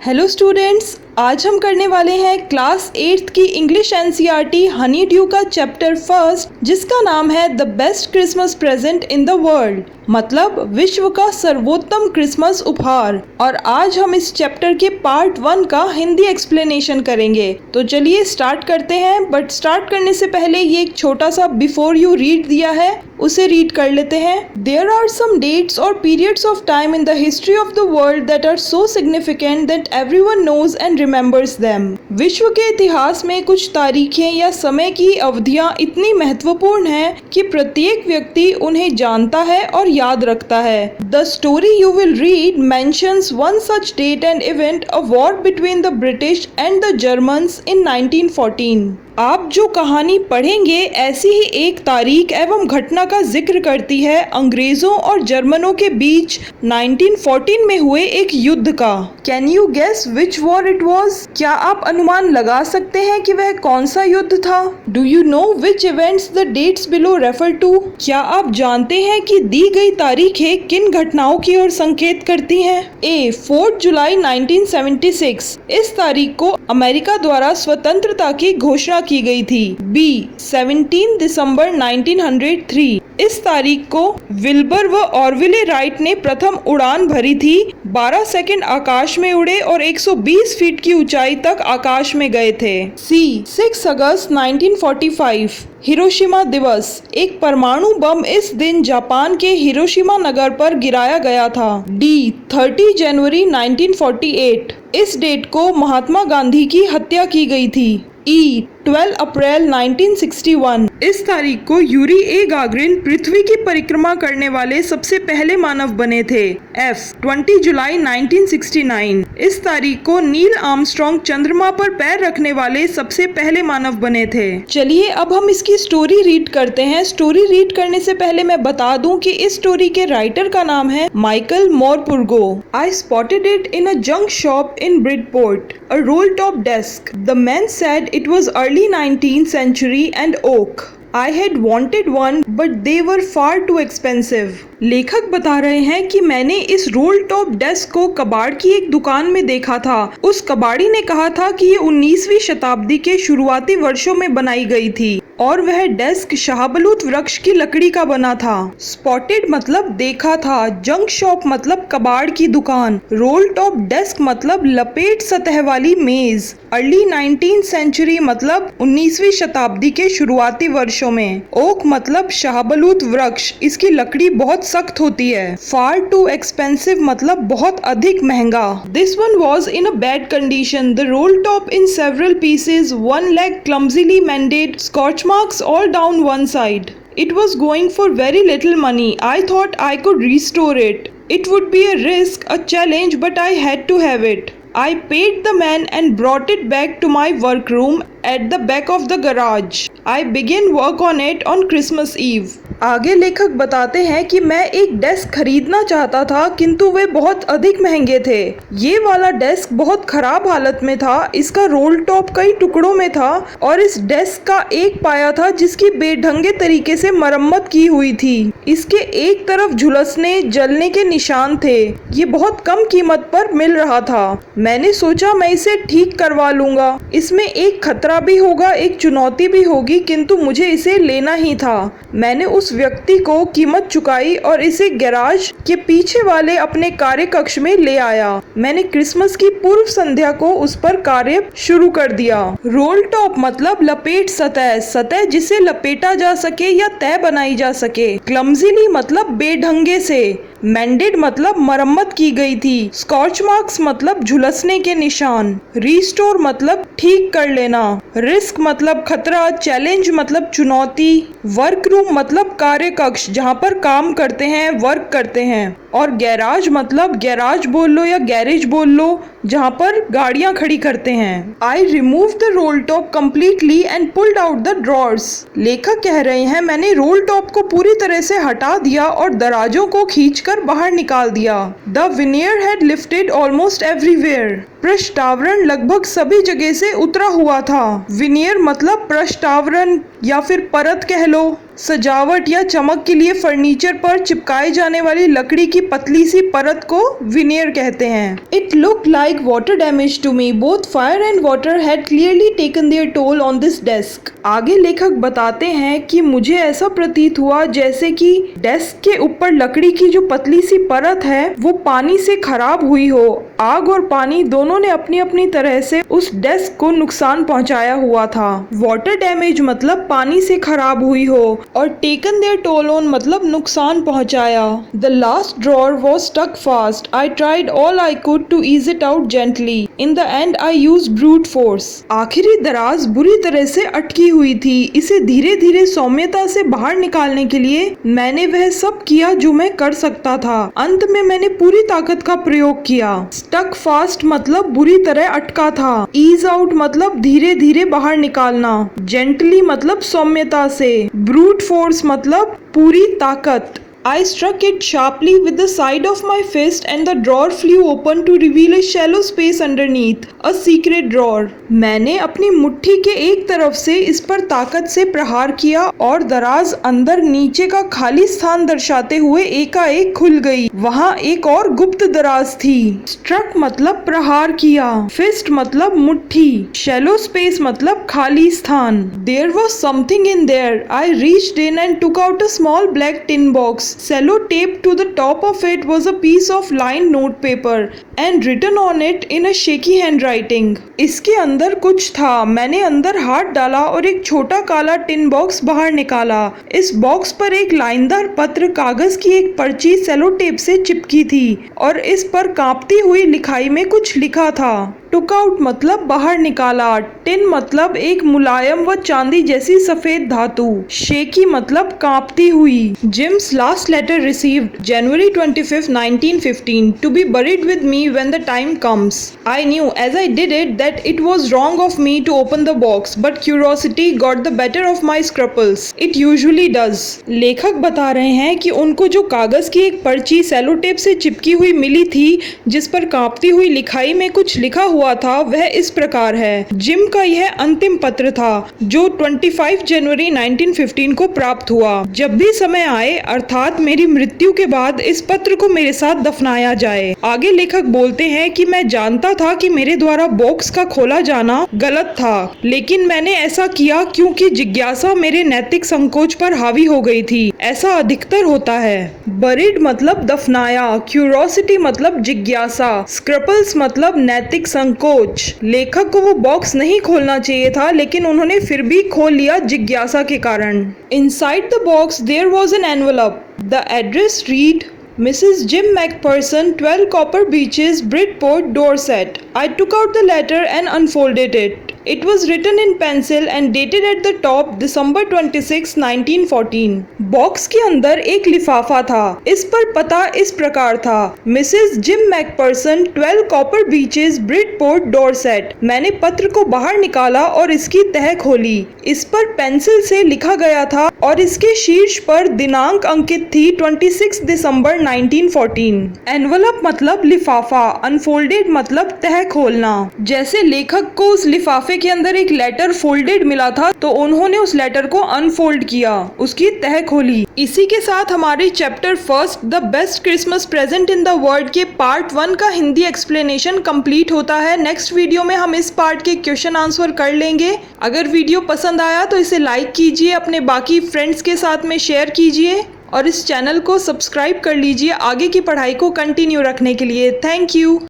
Hello students, आज हम करने वाले हैं क्लास 8th की इंग्लिश एनसीईआरटी हनी ड्यू का चैप्टर फर्स्ट, जिसका नाम है the best Christmas present in the world, मतलब विश्व का सर्वोत्तम क्रिसमस उपहार। और आज हम इस चैप्टर के पार्ट 1 का हिंदी एक्सप्लेनेशन करेंगे। तो चलिए स्टार्ट करते हैं। बट स्टार्ट करने से पहले ये एक छोटा सा बिफोर यू रीड दिया है, उसे रीड कर लेते हैं। देयर आर सम डेट्स और periods of time in the history of the world that are so significant that everyone knows and remembers them. विश्व के इतिहास में कुछ तारीखें या समय की अवधियां इतनी महत्वपूर्ण हैं कि प्रत्येक व्यक्ति उन्हें जानता है और याद रखता है। The story you will read mentions one such date and event, a war between the British and the Germans in 1914। आप जो कहानी पढ़ेंगे ऐसी ही एक तारीख एवं घटना का जिक्र करती है अंग्रेजों और जर्मनों के बीच 1914 में हुए एक युद्ध का। Can you guess which war it was? क्या आप अनुमान लगा सकते हैं कि वह कौन सा युद्ध था? Do you know which events the dates below refer to? क्या आप जानते हैं कि दी गई तारीखें किन घटनाओं की ओर संकेत करती हैं? ए 4 जुलाई 1976, इस तारीख को अमेरिका द्वारा स्वतंत्रता की घोषणा की गई थी। बी 17 दिसंबर 1903, इस तारीख को विल्बर व ऑरविले राइट ने प्रथम उड़ान भरी थी। 12 सेकंड आकाश में उड़े और 120 फीट की ऊंचाई तक आकाश में गए थे। सी 6 अगस्त 1945, हिरोशिमा दिवस, एक परमाणु बम इस दिन जापान के हिरोशिमा नगर पर गिराया गया था। डी 30 जनवरी 1948, इस डेट को महात्मा गांधी की हत्या की गई थी। ई 12 अप्रैल 1961, इस तारीख को यूरी ए गागरिन पृथ्वी की परिक्रमा करने वाले सबसे पहले मानव बने थे। एफ 20 जुलाई 1969, इस तारीख को नील आर्मस्ट्रॉन्ग चंद्रमा पर पैर रखने वाले सबसे पहले मानव बने थे। चलिए अब हम इसकी स्टोरी रीड करते हैं। स्टोरी रीड करने से पहले मैं बता दूं कि इस स्टोरी के राइटर का नाम है Michael Morpurgo. I spotted it in a junk shop in Bridport, a roll top desk. The man said it was early 19th century and oak. I had wanted one, but they were far too expensive. लेखक बता रहे हैं कि मैंने इस role top desk को कबाड़ की एक दुकान में देखा था। उस कबाड़ी ने कहा था कि ये 19वीं शताब्दी के शुरुआती वर्षों में बनाई गई थी और वह डेस्क शाहबलूत वृक्ष की लकड़ी का बना था। स्पॉटेड मतलब देखा था, जंक शॉप मतलब कबाड़ की दुकान, रोल टॉप डेस्क मतलब लपेट सतह वाली मेज, अर्ली 19th सेंचुरी मतलब 19वीं शताब्दी के शुरुआती वर्षों में, ओक मतलब शाहबलूत वृक्ष, इसकी लकड़ी बहुत सख्त होती है, फार टू एक्सपेंसिव मतलब बहुत अधिक महंगा। This one was in a bad condition, the roll top in several pieces, one leg clumsily mended, scotch marks all down one side. It was going for very little money. I thought I could restore it. It would be a risk, a challenge, but I had to have it. I paid the man and brought it back to my workroom at the back of the garage. I began work on it on Christmas Eve. आगे लेखक बताते हैं कि मैं एक desk खरीदना चाहता था किंतु वे बहुत अधिक महंगे थे। ये वाला डेस्क बहुत खराब हालत में था, इसका रोल टॉप कई टुकड़ों में था और इस डेस्क का एक पाया था जिसकी बेढंगे तरीके से मरम्मत की हुई थी। इसके एक तरफ झुलसने जलने के निशान थे। ये बहुत कम कीमत पर मिल रहा था। मैंने सोचा मैं इसे ठीक करवा लूंगा। इसमें एक खतरा भी होगा, एक चुनौती भी होगी, किंतु मुझे इसे लेना ही था। मैंने उस व्यक्ति को कीमत चुकाई और इसे गैराज के पीछे वाले अपने कार्य कक्ष में ले आया। मैंने क्रिसमस की पूर्व संध्या को उस पर कार्य शुरू कर दिया। रोल टॉप मतलब लपेट सतह, सतह जिसे लपेटा जा सके या तय बनाई जा सके। क्लमजीली मतलब बेढंगे से, मेंडेड मतलब मरम्मत की गई थी, स्कॉच मार्क्स मतलब झुलसने के निशान, रिस्टोर मतलब ठीक कर लेना, रिस्क मतलब खतरा, चैलेंज मतलब चुनौती, वर्क रूम मतलब कार्य कक्ष जहाँ पर काम करते हैं, वर्क करते हैं, और गैराज मतलब गैराज बोल लो या गैरेज बोल लो जहाँ पर गाड़ियाँ खड़ी करते हैं। I remove the roll top completely and pulled out the drawers. लेखक कह रहे हैं मैंने रोल टॉप को पूरी तरह से हटा दिया और दराजों को खींचकर बाहर निकाल दिया। The veneer had lifted almost everywhere. पृष्ठावरण लगभग सभी जगह से उतरा हुआ था। विनियर मतलब पृष्ठावरण या फिर परत कह लो। सजावट या चमक के लिए फर्नीचर पर चिपकाए जाने वाली लकड़ी की पतली सी परत को विनियर कहते हैं। It look like water damage to me, both fire and water had clearly taken their toll on this desk. आगे लेखक बताते हैं कि मुझे ऐसा प्रतीत हुआ जैसे कि डेस्क के ऊपर लकड़ी की जो पतली सी परत है वो पानी से खराब हुई हो। आग और पानी दोनों ने अपनी अपनी तरह से उस डेस्क को नुकसान पहुंचाया हुआ था। वाटर डैमेज मतलब पानी से खराब हुई हो और टेकन देयर टोल ऑन मतलब नुकसान पहुंचाया। The last drawer was stuck fast. I tried all I could to ease it out gently. In the end I use brute force. आखिरी दराज बुरी तरह से अटकी हुई थी। इसे धीरे धीरे सौम्यता से बाहर निकालने के लिए मैंने वह सब किया जो मैं कर सकता था। अंत में मैंने पूरी ताकत का प्रयोग किया। स्टक फास्ट मतलब बुरी तरह अटका था। ईज आउट मतलब धीरे धीरे बाहर निकालना। जेंटली मतलब सौम्यता से। ब्रूट फोर्स मतलब पूरी ताकत। I struck it sharply with the side of my fist and the drawer flew open to reveal a shallow space underneath, a secret drawer. मैंने अपनी मुट्ठी के एक तरफ से इस पर ताकत से प्रहार किया और दराज अंदर नीचे का खाली स्थान दर्शाते हुए एकाएक खुल गई। वहाँ एक और गुप्त दराज थी। Struck मतलब प्रहार किया। Fist मतलब मुट्ठी। Shallow space मतलब खाली स्थान। There was something in there. I reached in and took out a small black tin box. Sellotape to the top of it was a piece of lined note paper and written on it in a shaky handwriting. इसके अंदर कुछ था। मैंने अंदर हाथ डाला और एक छोटा काला टिन बॉक्स बाहर निकाला। इस बॉक्स पर एक लाइनदार पत्र कागज की एक पर्ची सेलोटेप से चिपकी थी और इस पर कांपती हुई लिखाई में कुछ लिखा था। टुक आउट मतलब बाहर निकाला। टिन मतलब एक मुलायम व चांदी जैसी सफेद धातु। शेकी मतलब कांपती हुई। Jim's last letter received January 25, 1915 to be buried with me when the time comes. I knew as I did it that it was wrong of me to open the box, but curiosity got the better of my scruples. It usually does. लेखक बता रहे हैं कि उनको जो कागज की एक पर्ची सेलोटेप से चिपकी हुई मिली थी जिस पर कांपती हुई लिखाई में कुछ लिखा हुआ था वह इस प्रकार है। जिम का यह अंतिम पत्र था जो 25 जनवरी 1915 को प्राप्त हुआ। जब भी समय आए अर्थात मेरी मृत्यु के बाद इस पत्र को मेरे साथ दफनाया जाए। आगे लेखक बोलते हैं कि मैं जानता था कि मेरे द्वारा बॉक्स का खोला जाना गलत था, लेकिन मैंने ऐसा किया क्योंकि जिज्ञासा मेरे नैतिक संकोच पर हावी हो गई थी। ऐसा अधिकतर होता है। बरीड मतलब दफनाया। क्यूरोसिटी मतलब जिज्ञासा। स्क्रपल्स मतलब नैतिक संकोच। लेखक को वो बॉक्स नहीं खोलना चाहिए था लेकिन उन्होंने फिर भी खोल लिया जिज्ञासा के कारण। Inside the box there was an envelope. The address read Mrs. Jim McPherson, 12 Copper Beeches, Bridport, Dorset. I took out the letter and unfolded it. It was written in pencil and dated at the top December 26, 1914. Box के अंदर एक लिफाफा था। इस पर पता इस प्रकार था। Mrs Jim McPherson, 12 Copper Beeches, Bridport, Dorset. मैंने पत्र को बाहर निकाला और इसकी तह खोली। इस पर पेंसिल से लिखा गया था और इसके शीर्ष पर दिनांक अंकित थी 26 दिसंबर 1914। एनवलप मतलब लिफाफा। अनफोल्डेड मतलब तह खोलना। जैसे लेखक को उस लिफाफे के अंदर एक लेटर फोल्डेड मिला था तो उन्होंने उस लेटर को अनफोल्ड किया, उसकी तह खोली। इसी के साथ हमारे chapter first the best Christmas present in the world के पार्ट 1 का हिंदी एक्सप्लेनेशन कंप्लीट होता है। नेक्स्ट वीडियो में हम इस पार्ट के क्वेश्चन आंसर कर लेंगे। अगर वीडियो पसंद आया तो इसे लाइक कीजिए, अपने बाकी फ्रेंड्स के साथ में शेयर कीजिए और इस चैनल को सब्सक्राइब कर लीजिए आगे की पढ़ाई को कंटिन्यू रखने के लिए। Thank you.